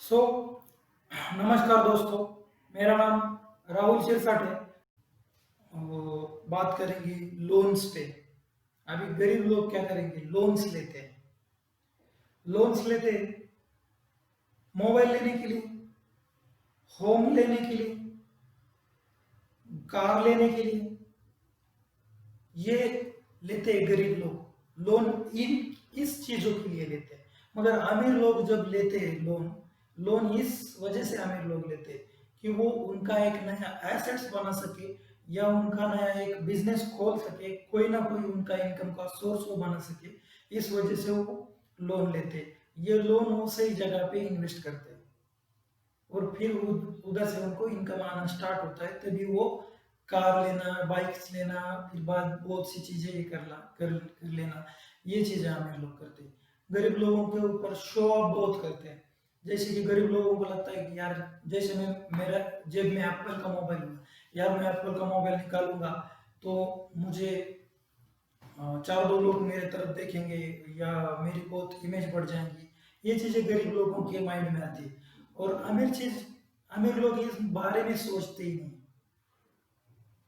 सो नमस्कार दोस्तों। मेरा नाम राहुल शिरसाट है। बात करेंगे लोन्स पे। अभी गरीब लोग क्या करेंगे, लोन्स लेते हैं। लोन्स लेते हैं मोबाइल लेने के लिए, होम लेने के लिए, कार लेने के लिए। ये लेते हैं गरीब लोग लोन, इन इस चीजों के लिए लेते हैं। मगर अमीर लोग जब लेते हैं लोन, लोन इस वजह से अमीर लोग लेते हैं कि वो उनका एक नया एसेट्स बना सके या उनका नया एक बिजनेस खोल सके, कोई ना कोई उनका इनकम का सोर्स वो बना सके। इस वजह से वो लोन लेते हैं। ये लोन वो सही जगह पे इन्वेस्ट करते हैं और फिर उधर से उनको इनकम आना स्टार्ट होता है, तभी वो कार लेना, बाइक्स लेना, फिर बाद बहुत सी चीजें ये कर लेना। ये चीजें अमीर लोग करते हैं। गरीब लोगों के ऊपर शो ऑफ बहुत करते हैं। जैसे कि गरीब लोगों को लगता है कि यार, जैसे मैं मेरा जेब में एप्पल का मोबाइल हुआ, यार मैं एप्पल का मोबाइल निकालूंगा तो मुझे चार दो लोग मेरे तरफ देखेंगे या मेरी बहुत इमेज बढ़ जाएंगी। ये चीजें गरीब लोगों के माइंड में आती है। और अमीर लोग इस बारे में सोचते ही नहीं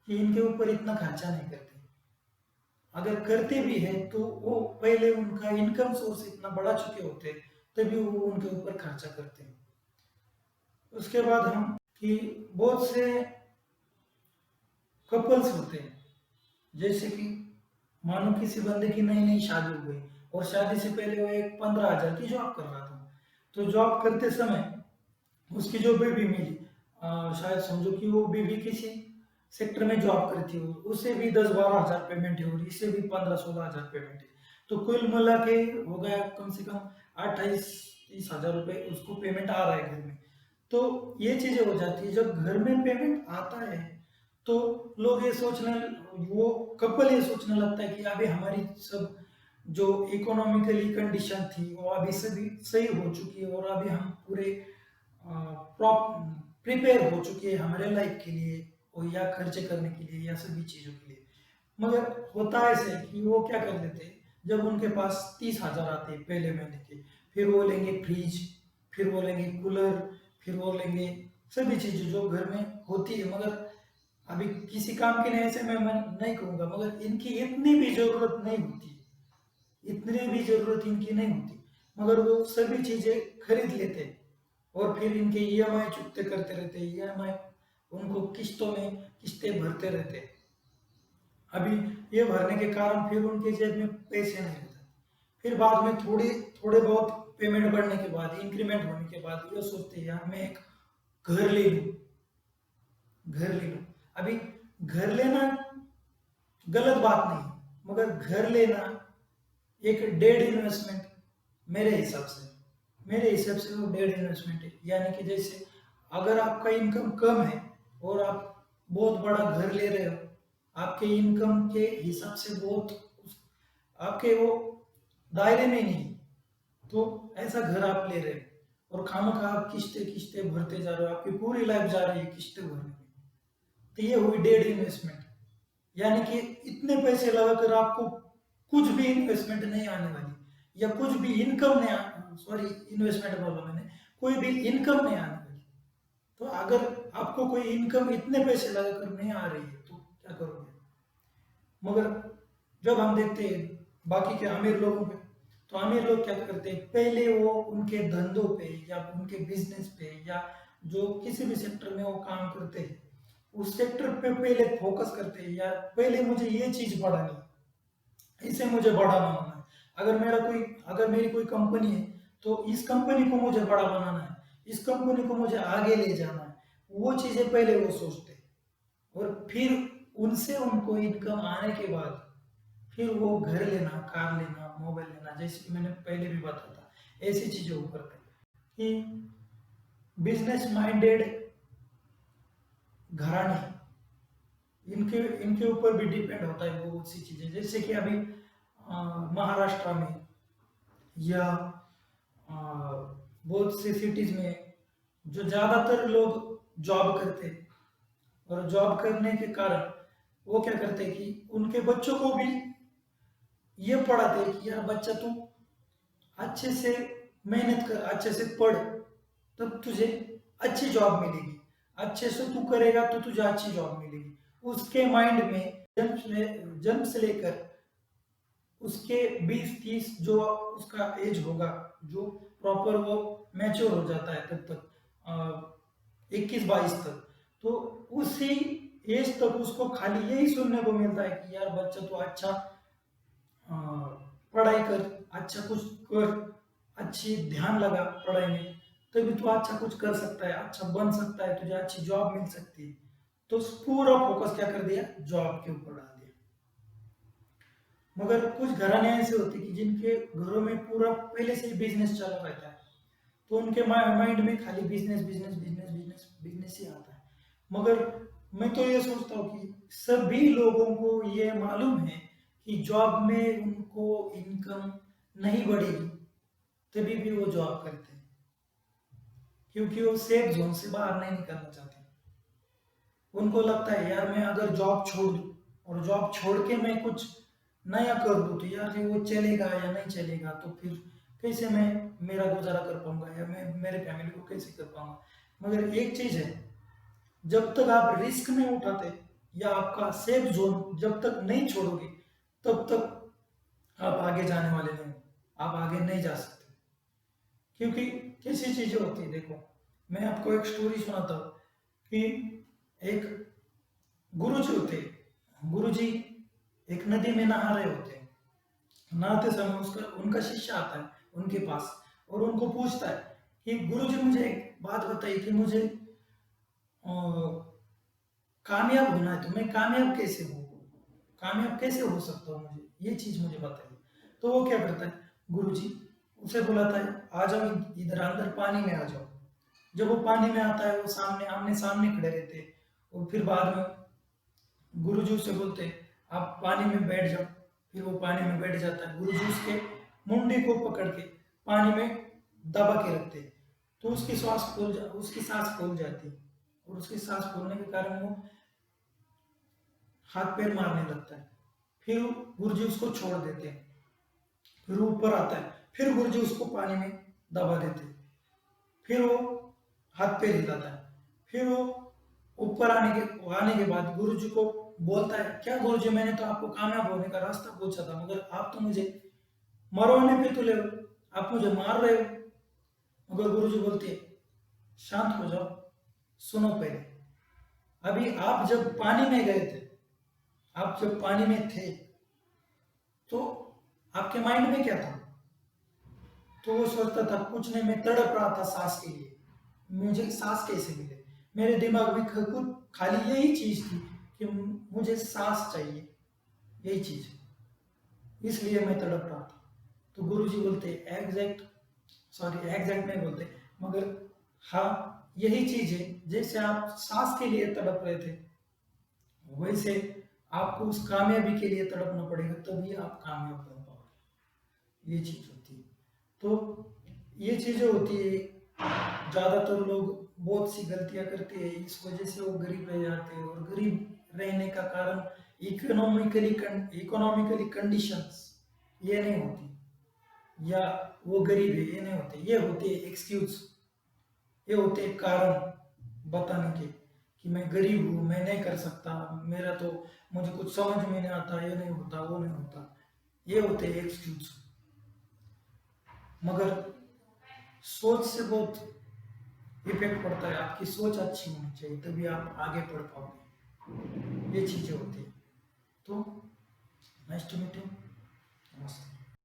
कि इनके ऊपर इतना खर्चा नहीं करते। अगर करते भी हैं तो वो पहले उनका इनकम सोर्स इतना बढ़ा चुके होते हैं, तभी वो उनके ऊपर खर्चा करते हैं। उसके बाद हम कि बहुत से कपल्स होते हैं, जैसे कि मानो किसी बंदे की नई नई शादी हो गई और शादी से पहले वो एक 15,000 की जॉब कर रहा था। तो जॉब करते समय उसकी जो बेबी मिली, शायद समझो कि वो बेबी किसी सेक्टर में जॉब करती हो, उससे भी 10-12 हजार पेमेंट है और इससे भी 15-16 हजार पेमेंट है। तो कुल मिला के हो गया कम से कम 28-30 हजार रुपये उसको पेमेंट आ रहा है घर में। तो ये चीजें हो जाती है जब घर में पेमेंट आता है। तो लोग ये सोचने, वो कपल ये सोचने लगता है कि अभी हमारी सब जो इकोनॉमिकली कंडीशन थी वो अभी सभी सही हो चुकी है और अभी हम पूरे प्रिपेयर हो चुकी है हमारे लाइफ के लिए और या खर्चे करने के लिए या सभी चीजों के लिए। मगर होता ऐसे कि वो क्या कर लेते हैं, जब उनके पास 30 हजार आते हैं पहले महीने के, फिर वो लेंगे फ्रिज, फिर वो लेंगे कूलर, फिर वो लेंगे सभी चीजें जो घर में होती है। मगर अभी किसी काम के लिए ऐसे मैं नहीं कहूंगा, मगर इनकी इतनी भी जरूरत नहीं होती, इतनी भी जरूरत इनकी नहीं होती, मगर वो सभी चीजें खरीद लेते हैं और फिर इनके ईएमआई चुकते करते रहते हैं। ईएमआई उनको किस्तों में किस्तें भरते रहते हैं। अभी ये भरने के कारण फिर उनके जेब में पैसे नहीं रहते। फिर बाद में थोड़े बहुत पेमेंट बढ़ने के बाद, इंक्रीमेंट होने के बाद ये सोचते हैं यार मैं एक घर ले लूं, घर ले लूं। अभी घर लेना गलत बात नहीं, मगर घर लेना एक डेड इन्वेस्टमेंट मेरे हिसाब से वो डेड इन्वेस्टमेंट है। यानी कि जैसे अगर आपका इनकम कम है और आप बहुत बड़ा घर ले रहे हो, आपके इनकम के हिसाब से बहुत आपके वो दायरे में नहीं, तो ऐसा घर आप ले रहे हो और खामखा आप किस्ते किस्ते भरते जा रहे हो, आपकी पूरी लाइफ जा रही है किस्ते भरने में। तो ये हुई डेड इन्वेस्टमेंट। यानी कि इतने पैसे लगाकर आपको कुछ भी इन्वेस्टमेंट नहीं आने वाली या कुछ भी इनकम नहीं, सॉरी इन्वेस्टमेंट बोला मैंने, कोई भी इनकम नहीं आने वाली। तो अगर आपको कोई इनकम इतने पैसे लगाकर नहीं आ रही है तो क्या करोगे। मगर जब हम देखते हैं बाकी के अमीर लोगों पे, तो अमीर लोग क्या करते हैं, पहले वो उनके धंधों पे या उनके बिजनेस पे या जो किसी भी सेक्टर में वो काम करते हैं उस सेक्टर पे पहले फोकस करते हैं। यार पहले मुझे ये चीज बढ़ानी है, इसे मुझे बड़ा बनाना है। अगर मेरी कोई कंपनी है तो इस कंपनी को मुझे बड़ा बनाना है, इस कंपनी को मुझे आगे ले जाना है। वो चीजें पहले वो सोचते हैं और फिर उनसे उनको इनकम आने के बाद फिर वो घर लेना, कार लेना, मोबाइल लेना, जैसे कि मैंने पहले भी बताया था, ऐसी चीजें वो करते हैं। कि बिजनेस माइंडेड घराने, इनके इनके ऊपर भी डिपेंड होता है बहुत सी चीजें। जैसे कि अभी महाराष्ट्र में या बहुत से सिटीज में जो ज्यादातर लोग जॉब करते हैं और जॉब करने के कारण वो क्या करते हैं कि उनके बच्चों को भी ये पढ़ाते हैं कि यार बच्चा तू अच्छे से मेहनत कर, अच्छे से पढ़, तब तुझे अच्छी जॉब मिलेगी, अच्छे से तू करेगा तो तुझे अच्छी जॉब मिलेगी। उसके माइंड में जन्म से लेकर उसके 20-30 जो उसका एज होगा, जो प्रॉपर वो मैच्योर हो जाता है तब तक 21-22 तक, तो उसी एज तक उसको खाली यही सुनने को मिलता है कि यार बच्चा तो अच्छा अ, पढ़ाई कर, अच्छा कुछ कर, अच्छी ध्यान लगा पढ़ाई में, तभी तू अच्छा कुछ कर सकता है, अच्छा बन सकता है, तुझे अच्छी जॉब मिल सकती है। तो पूरा फोकस क्या कर दिया, जॉब के ऊपर डाल दिया। मगर कुछ घराने ऐसे होते कि जिनके घरों में पूरा पहले से ही बिजनेस चला रहता है, तो उनके माइंड में खाली business business business business business ही आता है। मगर मैं तो ये सोचता हूँ कि सभी लोगों को ये मालूम है कि जॉब में उनको इनकम नहीं बढ़ेगी, तभी भी वो जॉब करते हैं, क्योंकि वो सेफ जोन से बाहर नहीं निकलना चाहते। उनको लगता है यार मैं अगर जॉब छोड़ दूँ और जॉब छोड़ के मैं कुछ नया कर दूँ तो यार ये वो चलेगा या नहीं चलेगा, तो फिर कैसे मैं मेरा गुजारा कर पाऊंगा या मैं मेरे फैमिली को कैसे कर पाऊंगा। मगर एक चीज है, जब तक आप रिस्क नहीं उठाते या आपका सेफ जोन जब तक नहीं छोड़ोगे, तब तक आप आगे जाने वाले नहीं हो, आप आगे नहीं जा सकते। क्योंकि कैसी चीजें होती है, देखो मैं आपको एक स्टोरी सुनाता हूँ कि एक गुरुजी होते, गुरुजी एक नदी में नहा रहे होते हैं। नहाते समय उसका उनका शिष्य आता है उनके पास और उनको पूछता है कि गुरुजी मुझे एक बात बताइए कि मुझे अ, कामयाब होना है, तो मैं कामयाब कैसे हूँ, कामयाब कैसे हो सकता हूँ, मुझे ये चीज मुझे बताइए। तो वो क्या करता है, गुरुजी उसे बुलाता है, आ जाओ इधर अंदर पानी में आ जाओ। जब वो पानी में आता है, वो सामने आमने सामने खड़े रहते हैं, और फिर बाद में गुरुजी उसे बोलते हैं आप पानी में बैठ जाओ। फिर वो पानी में बैठ जाता है, गुरुजी उसके मुंडी को पकड़ के पानी में दबा के रखते हैं, तो उसकी सांस फूल जाती है, और उसकी सांस फूलने के कारण वो हाथ पैर मारने लगता है। फिर गुरुजी उसको छोड़ देते हैं, फिर वो ऊपर आता है, फिर गुरुजी उसको पानी में दबा देते हैं, फिर वो हाथ पैर हिलाता है, फिर वो ऊपर आने के बाद गुरुजी को बोलता है क्या गुरुजी मैंने तो आपको कामयाब होने का रास्ता पूछा था, मगर आप तो मुझे मरवाने पे तुले हो, आप मुझे मार रहे हो। मगर गुरुजी बोलते हैं शांत हो जाओ, सुनो पहले, अभी आप जब पानी में गए थे, आप जब पानी में थे, तो आपके माइंड में क्या था। तो वो सोचता था कुछ नहीं, मैं तड़प रहा था सांस के लिए, मुझे सांस कैसे मिले। मेरे दिमाग में खुद खाली यही चीज थी कि मुझे सांस चाहिए, यही चीज, इसलिए मैं तड़प रहा था। तो गुरुजी बोलते एग्जैक्ट, सॉरी एग्जैक्ट नहीं बोलते, मगर हाँ यही चीज है, जैसे आप सांस के लिए तड़प रहे थे, वैसे आपको उस कामयाबी के लिए तड़पना पड़ेगा, तभी आप कामयाब बन पाओगे, ये चीज होती है। तो ये चीजें होती है, ज्यादातर लोग बहुत सी गलतियां करते हैं, इस वजह से वो गरीब रह जाते हैं, और गरीब रहने का कारण इकोनॉमिकली कंडीशंस ये नहीं होती, या वो गरीब है ये नहीं होते, ये होते एक्सक्यूज, ये होते कारण बताने के कि मैं गरीब हूँ, मैं नहीं कर सकता, मेरा तो मुझे कुछ समझ में नहीं आता, ये नहीं होता वो नहीं होता, ये होते एक्सक्यूज। मगर सोच से बहुत इफेक्ट पड़ता है, आपकी सोच अच्छी होनी चाहिए, तभी आप आगे बढ़ पाओगे, ये चीजें होती है। तो नाइस टू मीट यू, नमस्ते।